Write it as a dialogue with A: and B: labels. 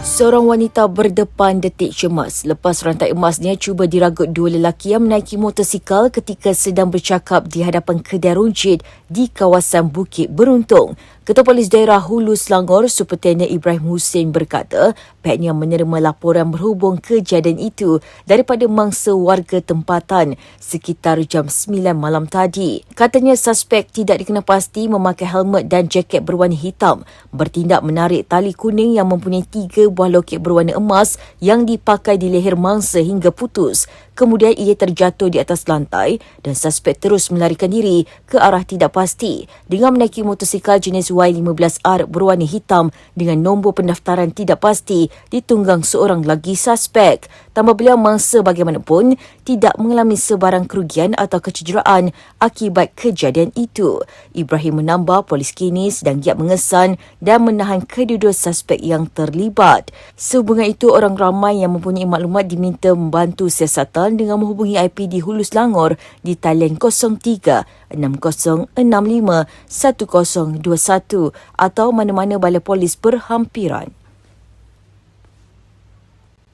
A: Seorang wanita berdepan detik cemas lepas rantai emasnya cuba diragut dua lelaki yang menaiki motosikal ketika sedang bercakap di hadapan kedai runcit di kawasan Bukit Beruntung. Ketua Polis Daerah Hulu Selangor, Superintendent Ibrahim Hussein berkata pihaknya menerima laporan berhubung kejadian itu daripada mangsa warga tempatan sekitar jam 9 malam tadi. Katanya suspek tidak dikenal pasti memakai helmet dan jaket berwarna hitam bertindak menarik tali kuning yang mempunyai 3 buah loket berwarna emas yang dipakai di leher mangsa hingga putus. Kemudian ia terjatuh di atas lantai dan suspek terus melarikan diri ke arah tidak pasti dengan menaiki motosikal jenis Y15R berwarna hitam dengan nombor pendaftaran tidak pasti ditunggang seorang lagi suspek. Tambah beliau mangsa bagaimanapun tidak mengalami sebarang kerugian atau kecederaan akibat kejadian itu. Ibrahim menambah polis kini sedang giat mengesan dan menahan kedua-dua suspek yang terlibat. Sehubungan itu, orang ramai yang mempunyai maklumat diminta membantu siasatan dengan menghubungi IPD Hulu Selangor di talian 03 6065 1021 atau mana-mana balai polis berhampiran.